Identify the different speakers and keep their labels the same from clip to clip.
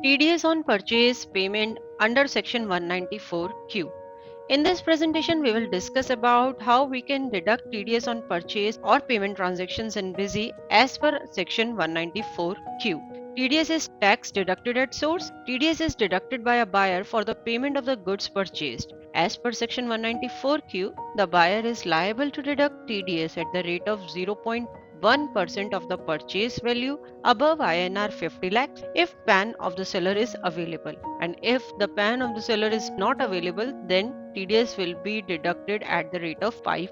Speaker 1: TDS on purchase payment under Section 194Q. In this presentation, we will discuss about how we can deduct TDS on purchase or payment transactions in Busy as per Section 194Q. TDS is tax deducted at source. TDS is deducted by a buyer for the payment of the goods purchased. As per Section 194Q, the buyer is liable to deduct TDS at the rate of 0.1% of the purchase value above INR 50 lakhs if PAN of the seller is available, and if the PAN of the seller is not available, then TDS will be deducted at the rate of 5%.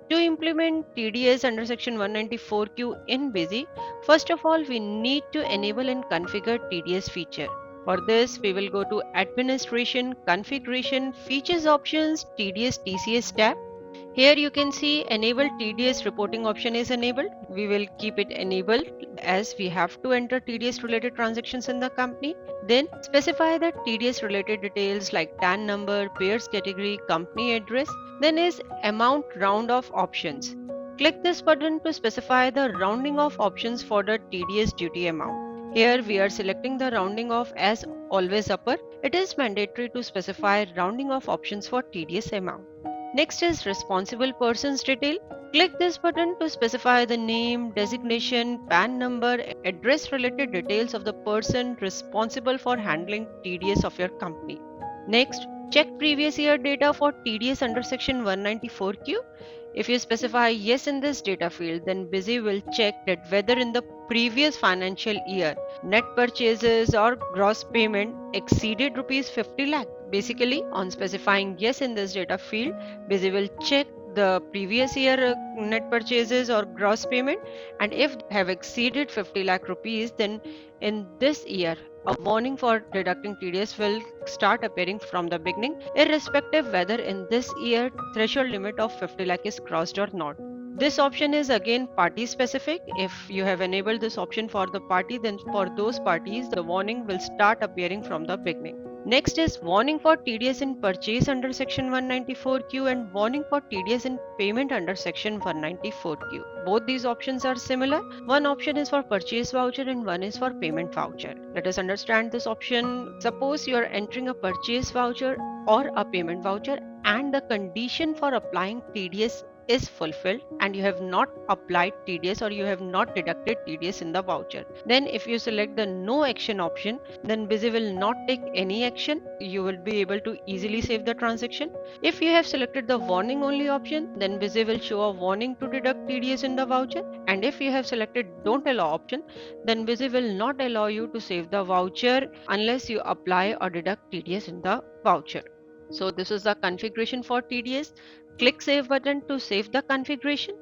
Speaker 1: To implement TDS under Section 194Q in Busy, first of all, we need to enable and configure TDS feature. For this, we will go to Administration, Configuration, Features Options, TDS TCS tab. Here you can see enable TDS reporting option is enabled. We will keep it enabled as we have to enter TDS related transactions in the company. Then specify the TDS related details like TAN number, payers category, company address. Then is amount round off options. Click this button to specify the rounding off options for the TDS duty amount. Here we are selecting the rounding off as always upper. It is mandatory to specify rounding off options for TDS amount. Next is responsible person's detail. Click this button to specify the name, designation, PAN number, address related details of the person responsible for handling TDS of your company. Next, check previous year data for TDS under Section 194Q. If you specify yes in this data field, then Busy will check that whether in the previous financial year net purchases or gross payment exceeded rupees 50 lakh. Basically, on specifying yes in this data field, Busy will check the previous year net purchases or gross payment, and if have exceeded 50 lakh rupees, then in this year a warning for deducting TDS will start appearing from the beginning, irrespective whether in this year threshold limit of 50 lakh is crossed or not. This option is again party specific. If you have enabled this option for the party, then for those parties the warning will start appearing from the beginning. Next is warning for TDS in purchase under Section 194Q and warning for TDS in payment under Section 194Q. Both these options are similar. One option is for purchase voucher and one is for payment voucher. Let us understand this option. Suppose you are entering a purchase voucher or a payment voucher and the condition for applying TDS is fulfilled and you have not applied TDS or you have not deducted TDS in the voucher. Then if you select the no action option, then Busy will not take any action. You will be able to easily save the transaction. If you have selected the warning only option, then Busy will show a warning to deduct TDS in the voucher. And if you have selected don't allow option, then Busy will not allow you to save the voucher unless you apply or deduct TDS in the voucher. So this is the configuration for TDS. Click save button to save the configuration.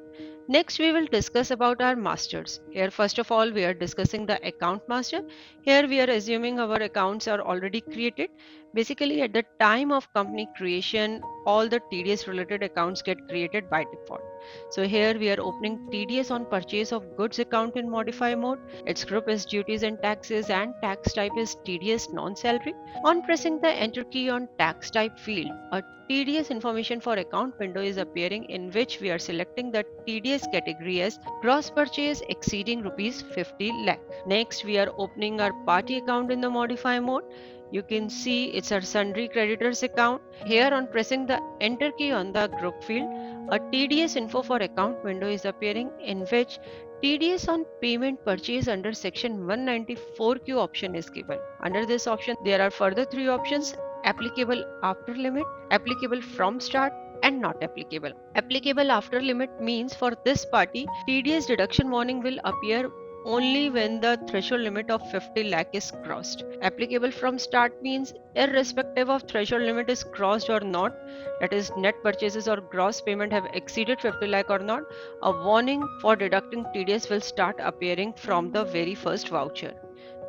Speaker 1: Next, we will discuss about our masters. Here, first of all, we are discussing the account master. Here, we are assuming our accounts are already created. Basically, at the time of company creation, all the TDS related accounts get created by default. So here we are opening TDS on purchase of goods account in modify mode. Its group is duties and taxes and tax type is TDS non-salary. On pressing the enter key on tax type field, a TDS information for account window is appearing in which we are selecting the TDS category as gross purchase exceeding rupees 50 lakh. Next, we are opening our party account in the modify mode. You can see it's our sundry creditors account. Here on pressing the enter key on the group field, a TDS info for account window is appearing in which TDS on payment purchase under section 194Q option is given. Under this option, there are further three options: applicable after limit, applicable from start, and not applicable. Applicable after limit means for this party, TDS deduction warning will appear only when the threshold limit of 50 lakh is crossed. Applicable from start means irrespective of threshold limit is crossed or not, that is net purchases or gross payment have exceeded 50 lakh or not, a warning for deducting TDS will start appearing from the very first voucher.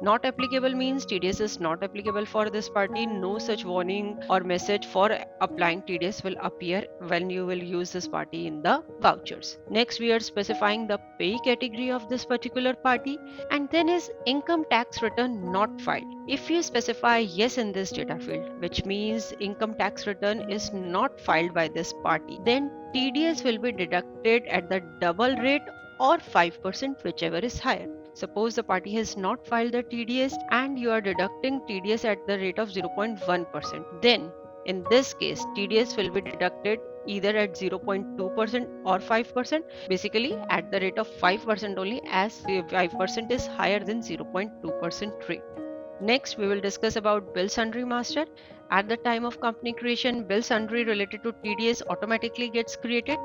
Speaker 1: Not applicable means TDS is not applicable for this party. No such warning or message for applying TDS will appear when you will use this party in the vouchers. Next, we are specifying the pay category of this particular party, and then is income tax return not filed. If you specify yes in this data field, which means income tax return is not filed by this party, then TDS will be deducted at the double rate or 5%, whichever is higher. Suppose the party has not filed the TDS and you are deducting TDS at the rate of 0.1%. Then, in this case, TDS will be deducted either at 0.2% or 5%, basically at the rate of 5% only, as 5% is higher than 0.2% rate. Next, we will discuss about bill sundry master. At the time of company creation, bill sundry related to TDS automatically gets created.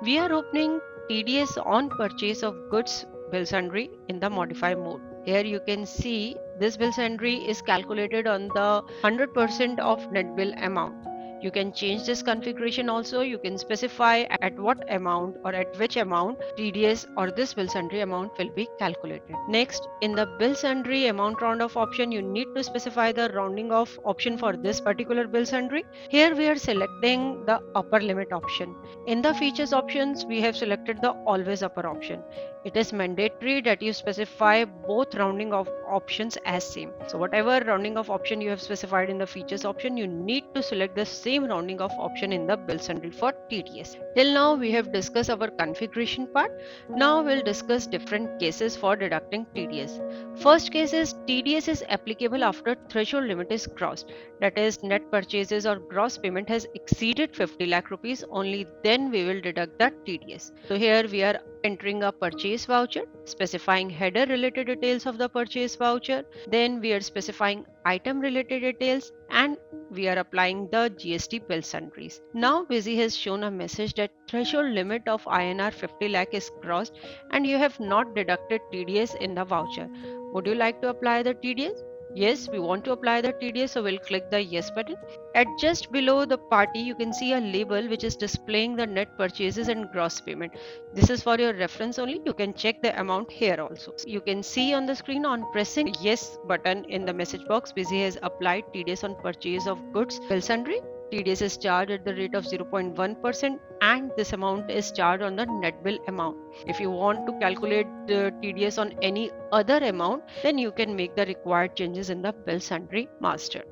Speaker 1: We are opening TDS on purchase of goods bill sundry in the modify mode. Here you can see this bill sundry is calculated on the 100% of net bill amount. You can change this configuration also. You can specify at what amount or at which amount TDS or this bill sundry amount will be calculated. Next, in the bill sundry amount round off option, you need to specify the rounding off option for this particular bill sundry. Here we are selecting the upper limit option. In the features options, we have selected the always upper option. It is mandatory that you specify both rounding off options as same. So whatever rounding off option you have specified in the features option, you need to select the same rounding off option in the bill sundry for TDS. Till now we have discussed our configuration part. Now we'll discuss different cases for deducting TDS. First case is TDS is applicable after threshold limit is crossed. That is, net purchases or gross payment has exceeded 50 lakh rupees, only then we will deduct the TDS. So here we are entering a purchase voucher, specifying header related details of the purchase voucher. Then we are specifying item related details and we are applying the GST bill sundries. Now Busy has shown a message that threshold limit of INR 50 lakh is crossed and you have not deducted TDS in the voucher. Would you like to apply the TDS? Yes, we want to apply the TDS, so we'll click the yes button. At just below the party, you can see a label which is displaying the net purchases and gross payment. This is for your reference only. You can check the amount here also. You can see on the screen on pressing yes button in the message box, Busy has applied TDS on purchase of goods bill sundry. TDS is charged at the rate of 0.1% and this amount is charged on the net bill amount. If you want to calculate the TDS on any other amount, then you can make the required changes in the bill sundry master.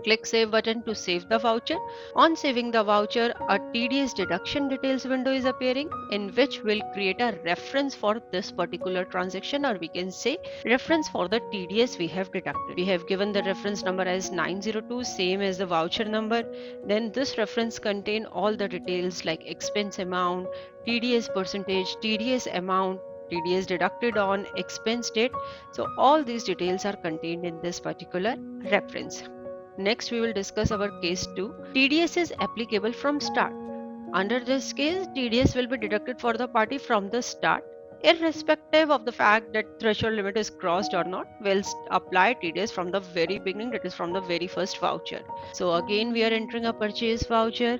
Speaker 1: Click Save button to save the voucher. On saving the voucher, a TDS deduction details window is appearing in which we'll create a reference for this particular transaction, or we can say reference for the TDS we have deducted. We have given the reference number as 902, same as the voucher number. Then this reference contain all the details like expense amount, TDS percentage, TDS amount, TDS deducted on, expense date. So all these details are contained in this particular reference. Next, we will discuss our case 2. TDS is applicable from start. Under this case, TDS will be deducted for the party from the start, irrespective of the fact that threshold limit is crossed or not. We'll apply TDS from the very beginning, that is from the very first voucher. So again, we are entering a purchase voucher,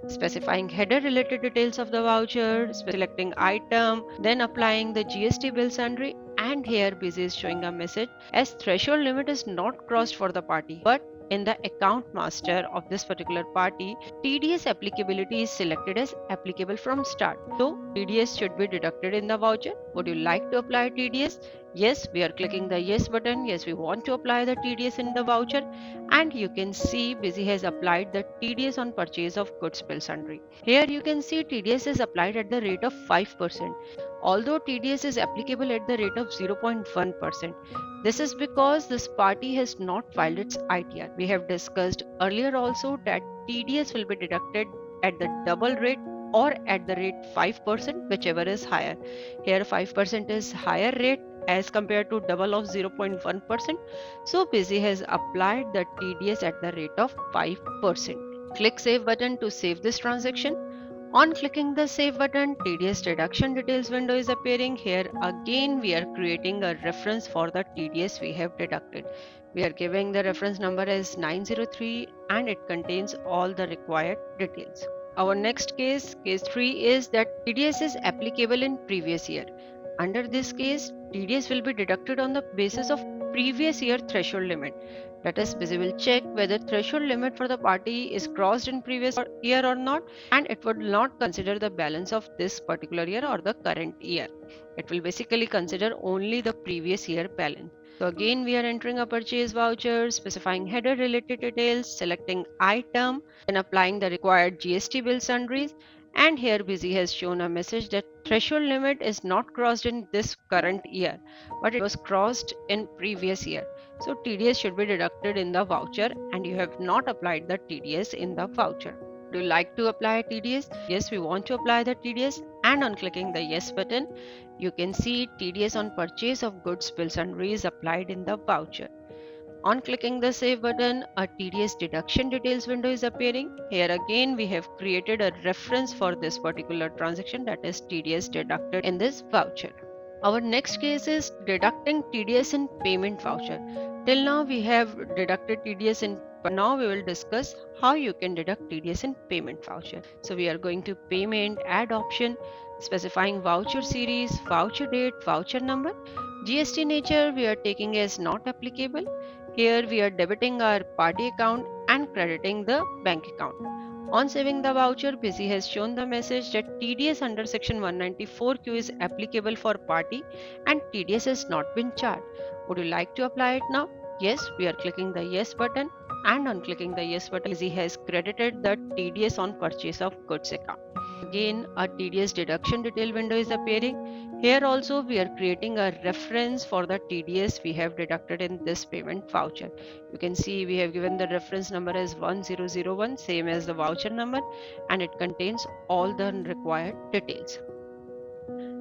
Speaker 1: specifying header related details of the voucher, selecting item, then applying the GST bill sundry. And here Busy is showing a message as threshold limit is not crossed for the party, but in the account master of this particular party, TDS applicability is selected as applicable from start. So TDS should be deducted in the voucher. Would you like to apply TDS? Yes, we are clicking the yes button. Yes, we want to apply the TDS in the voucher. And you can see Busy has applied the TDS on purchase of goods bill sundry. Here you can see TDS is applied at the rate of 5%. Although TDS is applicable at the rate of 0.1%. This is because this party has not filed its ITR. We have discussed earlier also that TDS will be deducted at the double rate or at the rate 5%, whichever is higher. Here 5% is higher rate as compared to double of 0.1%. So Busy has applied the TDS at the rate of 5%. Click Save button to save this transaction. On clicking the Save button, TDS deduction details window is appearing. Here again we are creating a reference for the TDS we have deducted. We are giving the reference number as 903 and it contains all the required details. Our next case 3, is that TDS is applicable in previous year. Under this case, TDS will be deducted on the basis of previous year threshold limit. That is, Busy will check whether threshold limit for the party is crossed in previous year or not, and it would not consider the balance of this particular year or the current year. It will basically consider only the previous year balance. So again, we are entering a purchase voucher, specifying header related details, selecting item, and applying the required GST bill sundries. And here Busy has shown a message that threshold limit is not crossed in this current year, but it was crossed in previous year. So TDS should be deducted in the voucher and you have not applied the TDS in the voucher. Do you like to apply TDS? Yes, we want to apply the TDS, and on clicking the yes button, you can see TDS on purchase of goods bill sundry is applied in the voucher. On clicking the save button, a TDS deduction details window is appearing. Here again, we have created a reference for this particular transaction, that is TDS deducted in this voucher. Our next case is deducting TDS in payment voucher. Till now we have deducted TDS in, now we will discuss how you can deduct TDS in payment voucher. So we are going to payment, add option, specifying voucher series, voucher date, voucher number. GST nature we are taking as not applicable. Here we are debiting our party account and crediting the bank account. On saving the voucher, Busy has shown the message that TDS under section 194Q is applicable for party and TDS has not been charged. Would you like to apply it now? Yes, we are clicking the yes button, and on clicking the yes button, Busy has credited the TDS on purchase of goods account. Again, a TDS deduction detail window is appearing. Here also we are creating a reference for the TDS we have deducted in this payment voucher. You can see we have given the reference number as 1001, same as the voucher number, and it contains all the required details.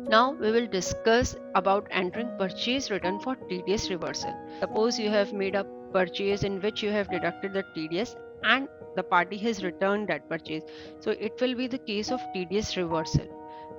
Speaker 1: Now we will discuss about entering purchase return for TDS reversal. Suppose you have made a purchase in which you have deducted the TDS and the party has returned that purchase. So it will be the case of TDS reversal.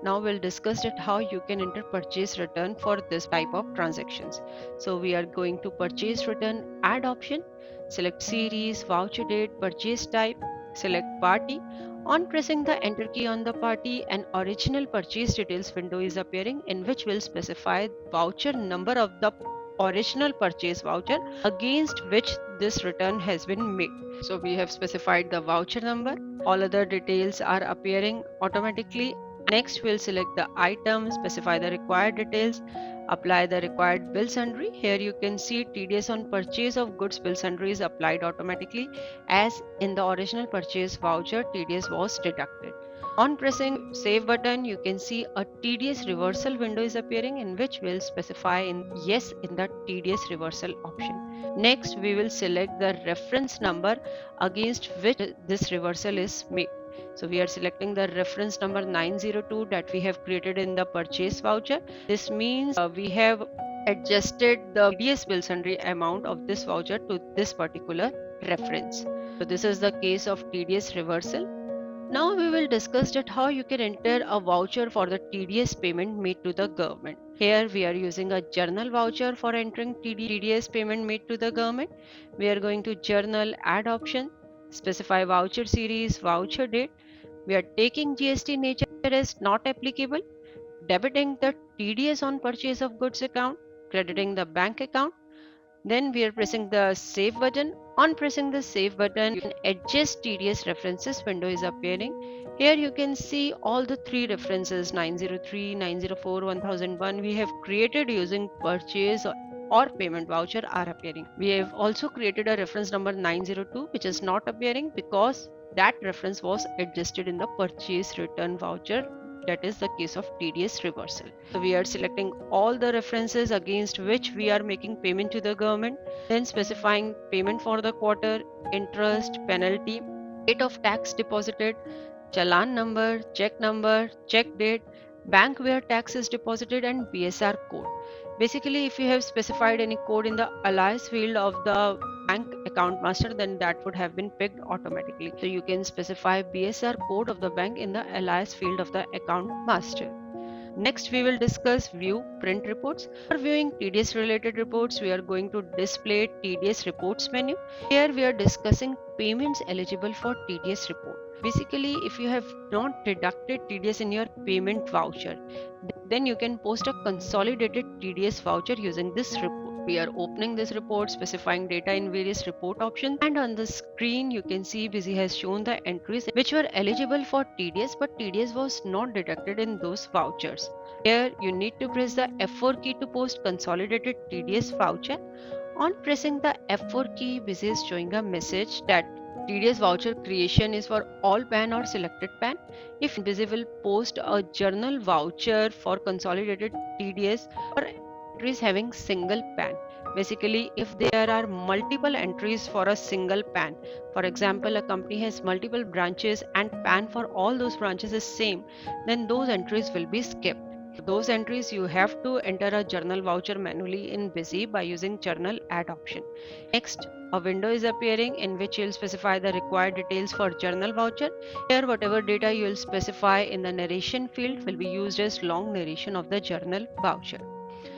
Speaker 1: Now we'll discuss it how you can enter purchase return for this type of transactions. So we are going to purchase return, add option, select series, voucher date, purchase type, select party. On pressing the enter key on the party, an original purchase details window is appearing in which will specify voucher number of the original purchase voucher against which this return has been made. So we have specified the voucher number. All other details are appearing automatically. Next, we'll select the item, specify the required details, apply the required bill sundry. Here you can see TDS on purchase of goods bill sundry is applied automatically, as in the original purchase voucher TDS was deducted. On pressing save button, you can see a TDS reversal window is appearing in which we'll specify in yes in the TDS reversal option. Next, we will select the reference number against which this reversal is made. So we are selecting the reference number 902 that we have created in the purchase voucher. This means we have adjusted the TDS bill sundry amount of this voucher to this particular reference. So this is the case of TDS reversal. Now we will discuss that how you can enter a voucher for the TDS payment made to the government. Here we are using a journal voucher for entering TDS payment made to the government. We are going to journal, add option, specify voucher series, voucher date. We are taking GST nature as not applicable, debiting the TDS on purchase of goods account, crediting the bank account. Then we are pressing the save button. On pressing the save button, you can adjust TDS references window is appearing. Here you can see all the three references 903, 904, 1001 we have created using purchase or payment voucher are appearing. We have also created a reference number 902 which is not appearing because that reference was adjusted in the purchase return voucher, that is the case of TDS reversal. So we are selecting all the references against which we are making payment to the government, then specifying payment for the quarter, interest, penalty, date of tax deposited, challan number, check date, bank where tax is deposited, and BSR code. Basically, if you have specified any code in the alias field of the bank account master, then that would have been picked automatically. So you can specify BSR code of the bank in the alias field of the account master. Next, we will discuss view print reports. For viewing TDS related reports, we are going to display TDS reports menu. Here we are discussing payments eligible for TDS report. Basically, if you have not deducted TDS in your payment voucher, then you can post a consolidated TDS voucher using this report. We are opening this report, specifying data in various report options, and on the screen you can see Busy has shown the entries which were eligible for TDS, but TDS was not deducted in those vouchers. Here you need to press the F4 key to post consolidated TDS voucher. On pressing the F4 key, Busy is showing a message that TDS voucher creation is for all PAN or selected PAN. If Busy will post a journal voucher for consolidated TDS or entries having single PAN. Basically, if there are multiple entries for a single PAN, for example, a company has multiple branches and PAN for all those branches is same, then those entries will be skipped. For those entries, you have to enter a journal voucher manually in Busy by using journal add option. Next, a window is appearing in which you'll specify the required details for journal voucher. Here, whatever data you'll specify in the narration field will be used as long narration of the journal voucher.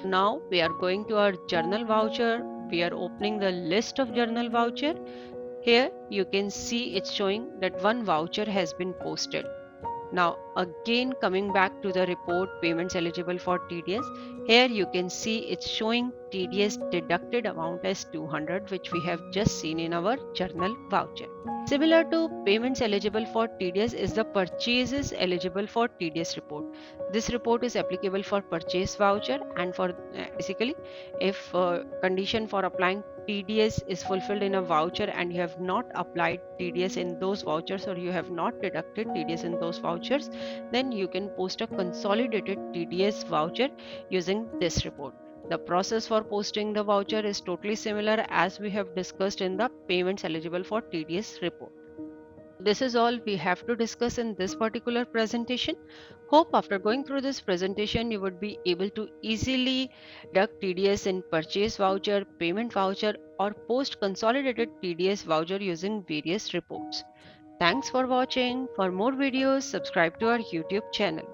Speaker 1: Now we are going to our journal voucher. We are opening the list of journal voucher. Here you can see it's showing that one voucher has been posted. Now again coming back to the report payments eligible for TDS, here you can see it's showing TDS deducted amount as 200, which we have just seen in our journal voucher. Similar to payments eligible for TDS is the purchases eligible for TDS report. This report is applicable for purchase voucher and for basically if condition for applying TDS is fulfilled in a voucher and you have not applied TDS in those vouchers or you have not deducted TDS in those vouchers, then you can post a consolidated TDS voucher using this report. The process for posting the voucher is totally similar as we have discussed in the payments eligible for TDS report. This is all we have to discuss in this particular presentation. Hope after going through this presentation, you would be able to easily deduct TDS in purchase voucher, payment voucher, or post consolidated TDS voucher using various reports. Thanks for watching. For more videos, subscribe to our YouTube channel.